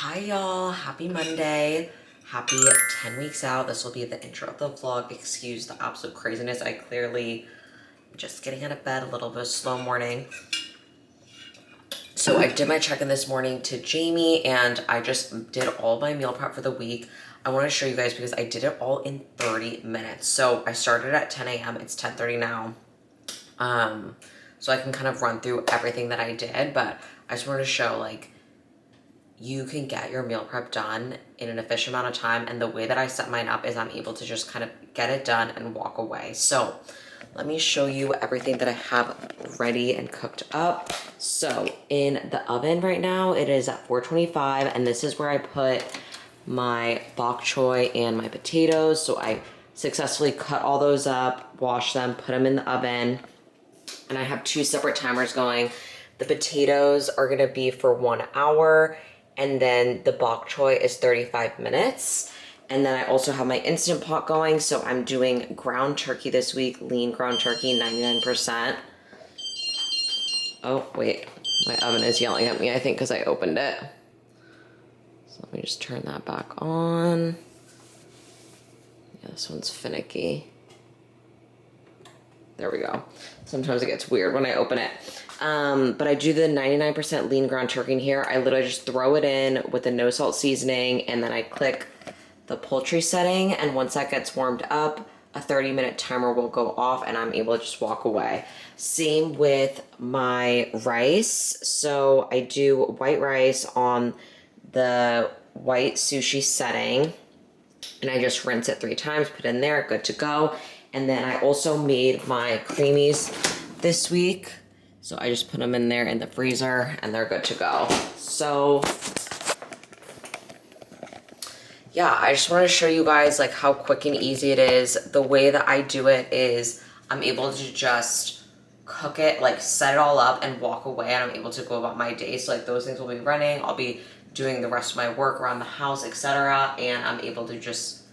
Hi y'all, happy Monday. Happy 10 weeks out. This will be the intro of the vlog. Excuse the absolute craziness. I clearly just getting out of bed, a little bit of slow morning. So I did my check-in this morning to Jamie and I just did all my meal prep for the week. I want to show you guys because I did it all in 30 minutes. So I started at 10 a.m. It's 10:30 now. So I can kind of run through everything that I did, but I just wanted to show like you can get your meal prep done in an efficient amount of time. And the way that I set mine up is I'm able to just kind of get it done and walk away. So let me show you everything that I have ready and cooked up. So in the oven right now, it is at 425, and this is where I put my bok choy and my potatoes. So I successfully cut all those up, wash them, put them in the oven, and I have two separate timers going. The potatoes are gonna be for 1 hour, and then the bok choy is 35 minutes. And then I also have my Instant Pot going, so I'm doing ground turkey this week, lean ground turkey, 99%. Oh, wait, my oven is yelling at me, I think, because I opened it. So let me just turn that back on. Yeah, this one's finicky. There we go. Sometimes it gets weird when I open it. But I do the 99% lean ground turkey in here. I literally just throw it in with the no salt seasoning, and then I click the poultry setting. And once that gets warmed up, a 30-minute timer will go off and I'm able to just walk away. Same with my rice. So I do white rice on the white sushi setting, and I just rinse it 3 times, put it in there, good to go. And then I also made my creamies this week. So I just put them in there in the freezer and they're good to go. So yeah, I just want to show you guys like how quick and easy it is. The way that I do it is I'm able to just cook it, like set it all up and walk away, and I'm able to go about my day. So like those things will be running. I'll be doing the rest of my work around the house, etc. And I'm able to just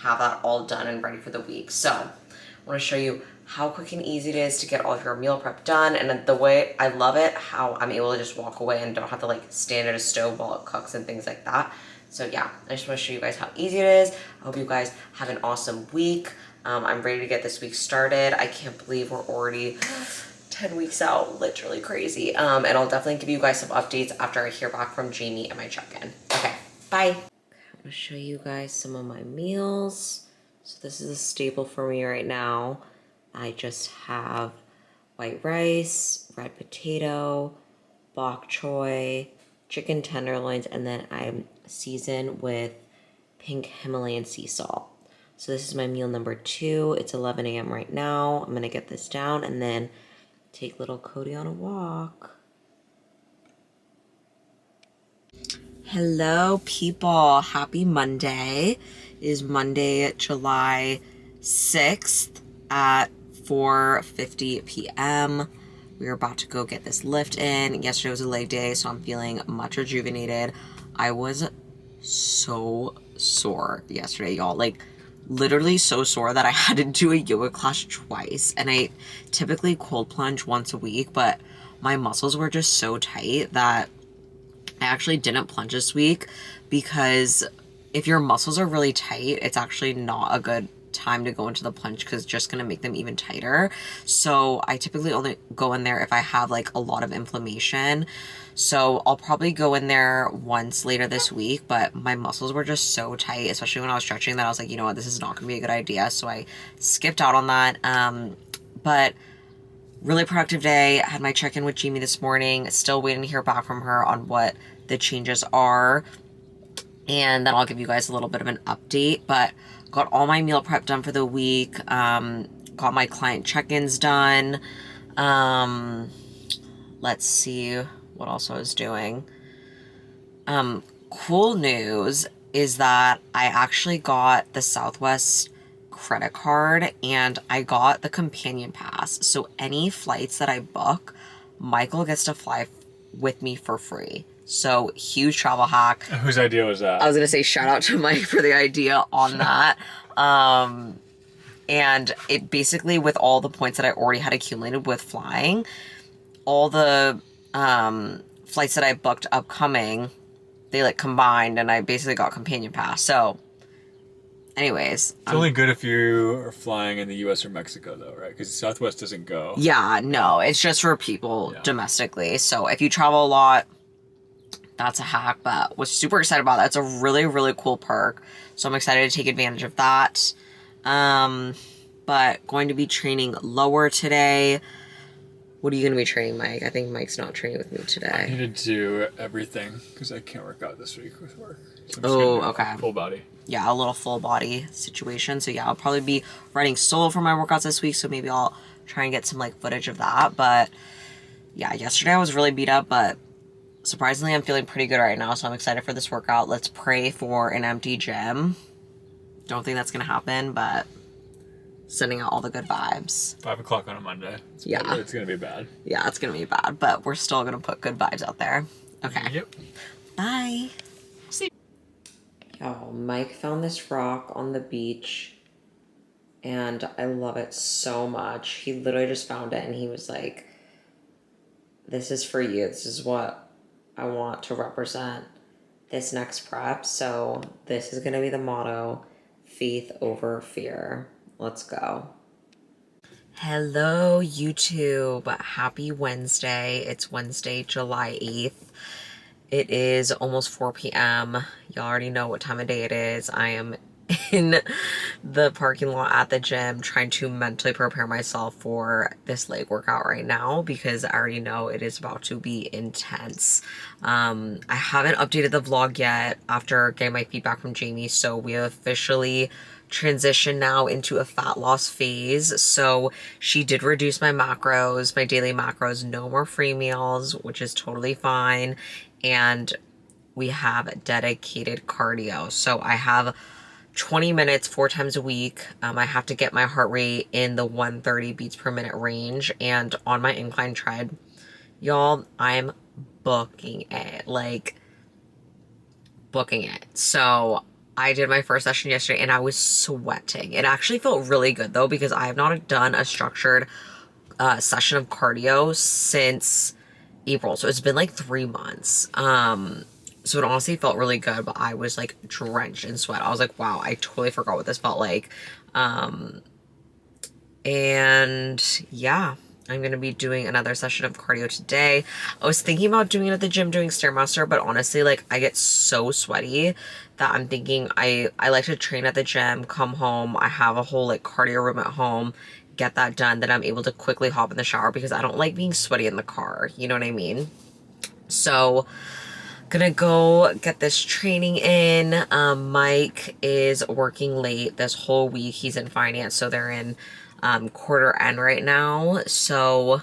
have that all done and ready for the week. So I want to show you how quick and easy it is to get all of your meal prep done. And the way I love it, how I'm able to just walk away and don't have to like stand at a stove while it cooks and things like that. So yeah, I just want to show you guys how easy it is. I hope you guys have an awesome week. I'm ready to get this week started. I can't believe we're already 10 weeks out, literally crazy. And I'll definitely give you guys some updates after I hear back from Jamie and my check-in. Okay, bye. I'm gonna show you guys some of my meals. So this is a staple for me right now. I just have white rice, red potato, bok choy, chicken tenderloins, and then I season with pink Himalayan sea salt. So this is my meal number 2. It's 11 a.m. right now. I'm gonna get this down and then take little Cody on a walk. Hello, people. Happy Monday. It is Monday, July 6th at 4:50 p.m. We're about to go get this lift in. Yesterday was a leg day, so I'm feeling much rejuvenated. I was so sore yesterday, y'all. Like, literally so sore that I had to do a yoga class twice. And I typically cold plunge once a week, but my muscles were just so tight that I actually didn't plunge this week, because if your muscles are really tight, it's actually not a good time to go into the plunge because it's just going to make them even tighter. So I typically only go in there if I have like a lot of inflammation. So I'll probably go in there once later this week, but my muscles were just so tight, especially when I was stretching, that I was like, you know what, this is not going to be a good idea. So I skipped out on that. But really productive day. I had my check-in with Jamie this morning. Still waiting to hear back from her on what the changes are. And then I'll give you guys a little bit of an update. But got all my meal prep done for the week. Got my client check-ins done. Let's see what else I was doing. Cool news is that I actually got the Southwest credit card and I got the companion pass. So any flights that I book, Michael gets to fly with me for free. So huge travel hack. Whose idea was that? I was gonna say shout out to Mike for the idea on that. And it basically, with all the points that I already had accumulated with flying, all the flights that I booked upcoming, they like combined and I basically got companion pass. So anyways. It's only good if you are flying in the US or Mexico though, right? Because Southwest doesn't go. Yeah, no, it's just for people domestically. So if you travel a lot, that's a hack, but was super excited about that. It's a really, really cool perk. So I'm excited to take advantage of that. But going to be training lower today. What are you going to be training, Mike? I think Mike's not training with me today. I need to do everything because I can't work out this week with work. So okay. Full body. Yeah, a little full body situation. So yeah, I'll probably be running solo for my workouts this week. So maybe I'll try and get some like footage of that. But yeah, yesterday I was really beat up, but surprisingly I'm feeling pretty good right now. So I'm excited for this workout. Let's pray for an empty gym. Don't think that's going to happen, but sending out all the good vibes. 5 o'clock on a Monday. It's going to be bad. Yeah, it's going to be bad, but we're still going to put good vibes out there. Okay. Yep. Bye. See. Yo, Mike found this rock on the beach and I love it so much. He literally just found it and he was like, this is for you. This is what I want to represent this next prep. So this is going to be the motto, faith over fear. Let's go. Hello, YouTube. Happy Wednesday. It's Wednesday, July 8th. It is almost 4 p.m. Y'all already know what time of day it is. I am in the parking lot at the gym trying to mentally prepare myself for this leg workout right now because I already know it is about to be intense. I haven't updated the vlog yet after getting my feedback from Jamie, so we have officially transition now into a fat loss phase. So she did reduce my macros, my daily macros, no more free meals, which is totally fine. And we have dedicated cardio. So I have 20 minutes 4 times a week. I have to get my heart rate in the 130 beats per minute range. And on my incline tread, y'all, I'm booking it. Like, booking it. So I did my first session yesterday and I was sweating. It actually felt really good though because I have not done a structured session of cardio since April. So it's been like 3 months. So it honestly felt really good, but I was like drenched in sweat. I was like, wow, I totally forgot what this felt like. And yeah, I'm going to be doing another session of cardio today. I was thinking about doing it at the gym, doing Stairmaster, but honestly, like I get so sweaty that I'm thinking I like to train at the gym, come home. I have a whole like cardio room at home, get that done. Then I'm able to quickly hop in the shower because I don't like being sweaty in the car. You know what I mean? So gonna go get this training in. Mike is working late this whole week. He's in finance, so they're in quarter end right now. So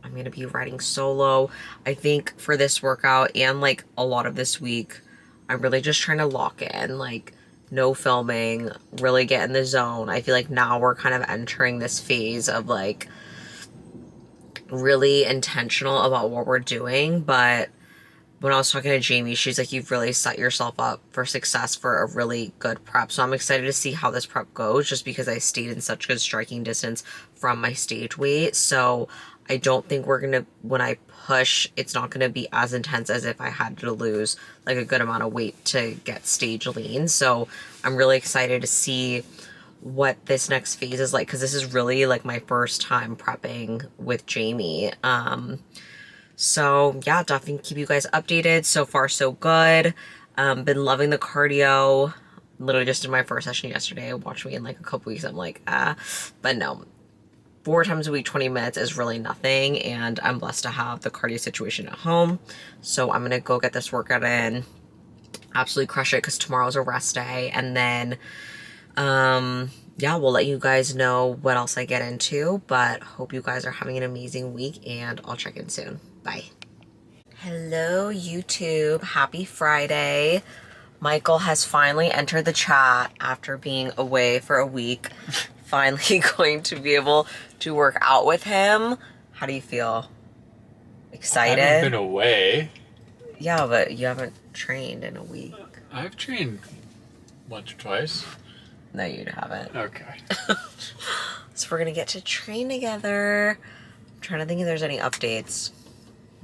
I'm gonna be riding solo. I think for this workout and like a lot of this week, I'm really just trying to lock in, like no filming, really get in the zone. I feel like now we're kind of entering this phase of like really intentional about what we're doing. But when I was talking to Jamie, she's like, you've really set yourself up for success for a really good prep. So I'm excited to see how this prep goes just because I stayed in such good striking distance from my stage weight. So I don't think we're going to, when I push, it's not going to be as intense as if I had to lose like a good amount of weight to get stage lean. So I'm really excited to see what this next phase is like because this is really like my first time prepping with Jamie. So yeah, definitely keep you guys updated. So far, so good. Been loving the cardio. Literally just did my first session yesterday. Watch me in like a couple weeks. I'm like, but no. 4 times a week, 20 minutes is really nothing. And I'm blessed to have the cardio situation at home. So I'm going to go get this workout in. Absolutely crush it because tomorrow's a rest day. And then, yeah, we'll let you guys know what else I get into. But hope you guys are having an amazing week. And I'll check in soon. Bye. Hello, YouTube. Happy Friday. Michael has finally entered the chat after being away for a week. Finally going to be able to work out with him. How do you feel? Excited? I haven't been away. Yeah, but you haven't trained in a week. I've trained once or twice. No, you haven't. Okay. So we're going to get to train together. I'm trying to think if there's any updates.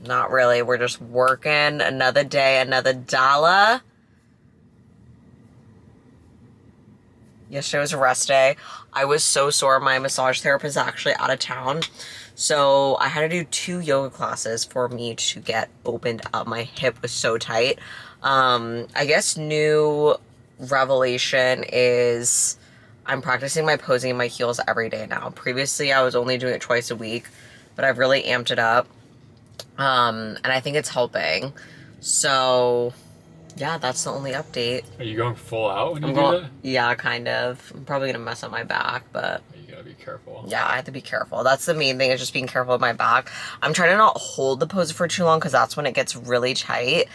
Not really. We're just working another day, another dollar. Yesterday was a rest day. I was so sore. My massage therapist is actually out of town. So I had to do 2 yoga classes for me to get opened up. My hip was so tight. I guess new revelation is I'm practicing my posing in my heels every day now. Previously, I was only doing it twice a week, but I've really amped it up. And I think it's helping. So yeah, that's the only update. Are you going full out when you do that? Yeah, kind of. I'm probably gonna mess up my back, but You gotta be careful. yeah, I have to be careful. That's the main thing, is just being careful with my back. I'm trying to not hold the pose for too long because that's when it gets really tight.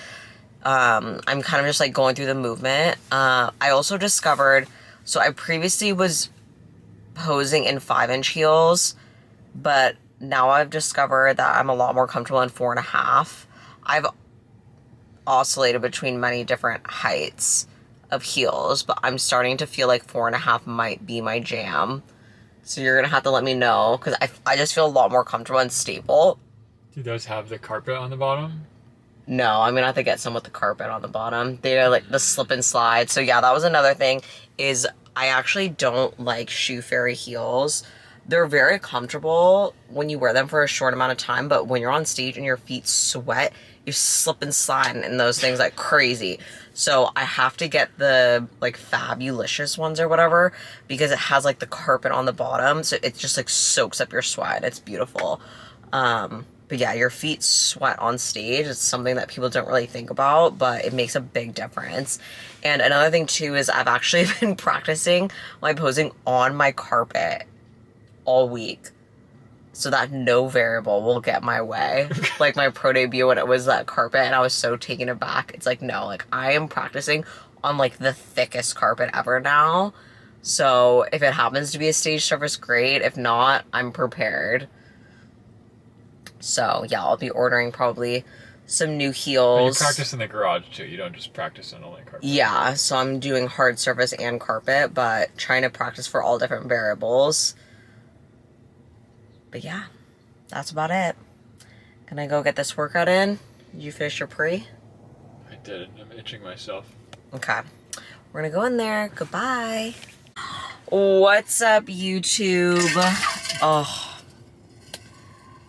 I'm kind of just like going through the movement. I also discovered, so I previously was posing in 5-inch heels, but now I've discovered that I'm a lot more comfortable in 4.5. I've oscillated between many different heights of heels, but I'm starting to feel like 4.5 might be my jam. So you're gonna have to let me know, because I just feel a lot more comfortable and stable. Do those have the carpet on the bottom? No, I'm gonna have to get some with the carpet on the bottom. They're like the slip and slide. So yeah, that was another thing, is I actually don't like shoe fairy heels. They're very comfortable when you wear them for a short amount of time, but when you're on stage and your feet sweat, you slip and slide in those things like crazy. So I have to get the like Fabulicious ones or whatever, because it has like the carpet on the bottom, so it just like soaks up your sweat. It's beautiful. But yeah, your feet sweat on stage. It's something that people don't really think about, but it makes a big difference. And another thing too is I've actually been practicing my posing on my carpet all week, so that no variable will get my way. Like my pro debut, when it was that carpet and I was so taken aback, it's like, no, like I am practicing on like the thickest carpet ever now. So if it happens to be a stage surface, great. If not, I'm prepared. So yeah, I'll be ordering probably some new heels. And you practice in the garage too. You don't just practice on only carpet. Yeah, so I'm doing hard surface and carpet, but trying to practice for all different variables. But yeah, that's about it. Can I go get this workout in? Did you finish your pre? I did. I'm itching myself. Okay. We're gonna go in there. Goodbye. What's up, YouTube? Oh,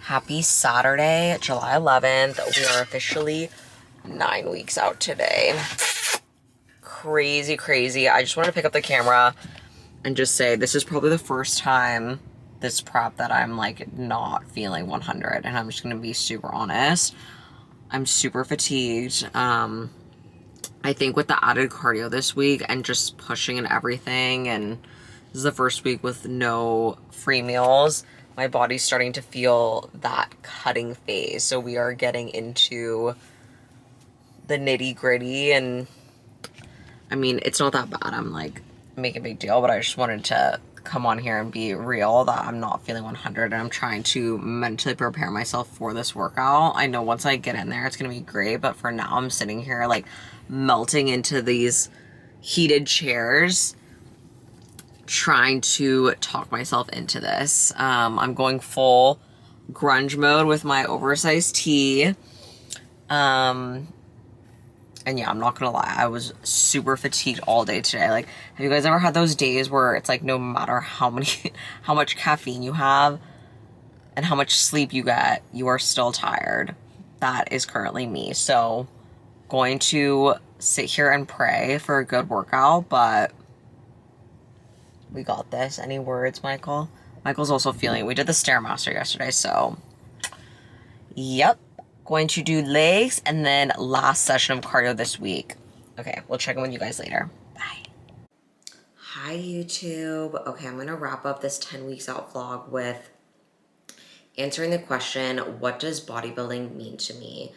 happy Saturday, July 11th. We are officially 9 weeks out today. Crazy, crazy. I just wanted to pick up the camera and just say this is probably the first time this prep that I'm like not feeling 100, and I'm just gonna be super honest. I'm super fatigued. I think with the added cardio this week and just pushing and everything, and this is the first week with no free meals, my body's starting to feel that cutting phase. So we are getting into the nitty gritty, and I mean, it's not that bad. I'm like making a big deal, but I just wanted to come on here and be real that I'm not feeling 100, and I'm trying to mentally prepare myself for this workout. I know once I get in there, it's gonna be great, but for now, I'm sitting here like melting into these heated chairs, trying to talk myself into this. I'm going full grunge mode with my oversized tee. And yeah, I'm not gonna lie, I was super fatigued all day today. Like, have you guys ever had those days where it's like no matter how much caffeine you have and how much sleep you get, you are still tired? That is currently me. So, going to sit here and pray for a good workout, but we got this. Any words, Michael? Michael's also feeling it. We did the Stairmaster yesterday, so yep. Going to do legs and then last session of cardio this week. Okay, we'll check in with you guys later. Bye. Hi, YouTube. Okay, I'm going to wrap up this 10 weeks out vlog with answering the question, what does bodybuilding mean to me?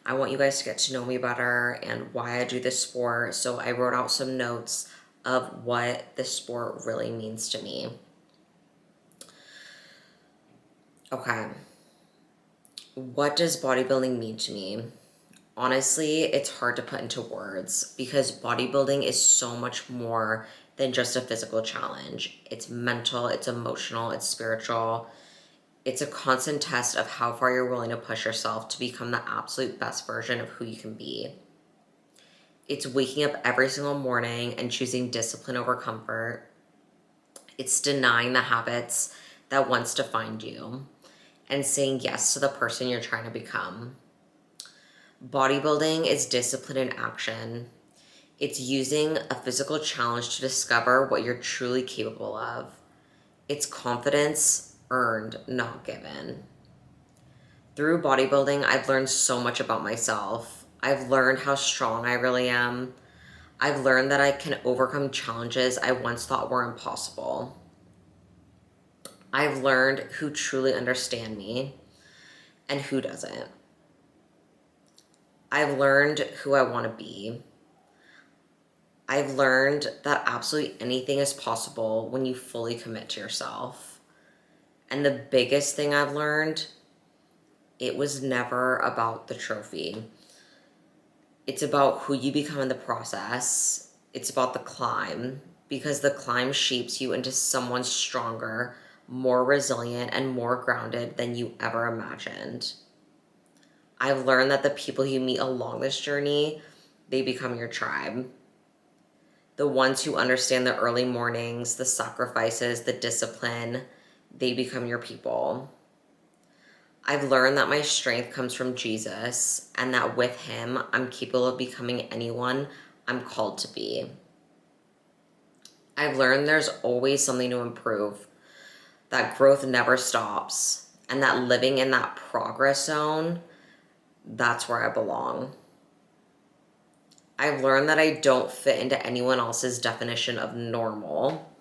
I want you guys to get to know me better and why I do this sport. So I wrote out some notes of what this sport really means to me. Okay. What does bodybuilding mean to me? Honestly, it's hard to put into words because bodybuilding is so much more than just a physical challenge. It's mental, it's emotional, it's spiritual. It's a constant test of how far you're willing to push yourself to become the absolute best version of who you can be. It's waking up every single morning and choosing discipline over comfort. It's denying the habits that once defined you and saying yes to the person you're trying to become. Bodybuilding is discipline in action. It's using a physical challenge to discover what you're truly capable of. It's confidence earned, not given. Through bodybuilding, I've learned so much about myself. I've learned how strong I really am. I've learned that I can overcome challenges I once thought were impossible. I've learned who truly understand me and who doesn't. I've learned who I want to be. I've learned that absolutely anything is possible when you fully commit to yourself. And the biggest thing I've learned, it was never about the trophy. It's about who you become in the process. It's about the climb, because the climb shapes you into someone stronger, more resilient, and more grounded than you ever imagined. I've learned that the people you meet along this journey, they become your tribe. The ones who understand the early mornings, the sacrifices, the discipline, they become your people. I've learned that my strength comes from Jesus and that with him, I'm capable of becoming anyone I'm called to be. I've learned there's always something to improve, that growth never stops, and that living in that progress zone, that's where I belong. I've learned that I don't fit into anyone else's definition of normal.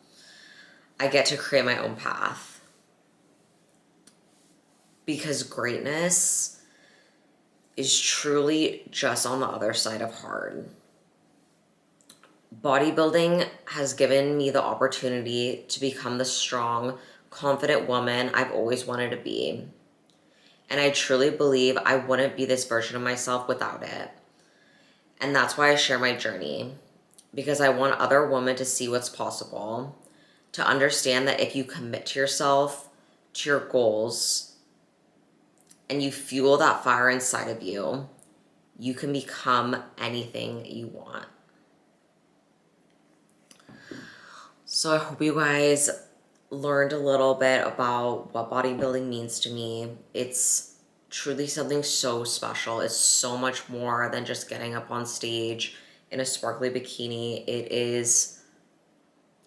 I get to create my own path. Because greatness is truly just on the other side of hard. Bodybuilding has given me the opportunity to become the strong, confident woman I've always wanted to be. And I truly believe I wouldn't be this version of myself without it. And that's why I share my journey, because I want other women to see what's possible, to understand that if you commit to yourself, to your goals, and you fuel that fire inside of you, you can become anything you want. So I hope you guys learned a little bit about what bodybuilding means to me. It's truly something so special. It's so much more than just getting up on stage in a sparkly bikini. It is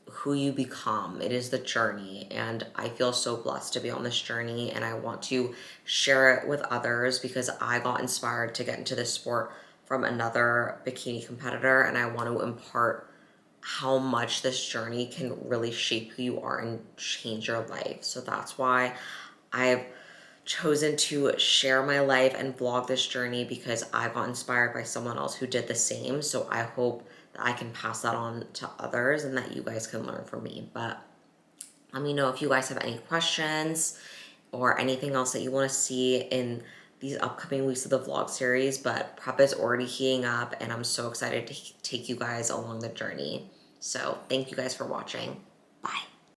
who you become. It is the journey, and I feel so blessed to be on this journey, and I want to share it with others because I got inspired to get into this sport from another bikini competitor, and I want to impart how much this journey can really shape who you are and change your life. So that's why I've chosen to share my life and vlog this journey, because I got inspired by someone else who did the same. So I hope that I can pass that on to others and that you guys can learn from me. But let me know if you guys have any questions or anything else that you want to see in these upcoming weeks of the vlog series. But prep is already heating up, and I'm so excited to take you guys along the journey. So thank you guys for watching. Bye.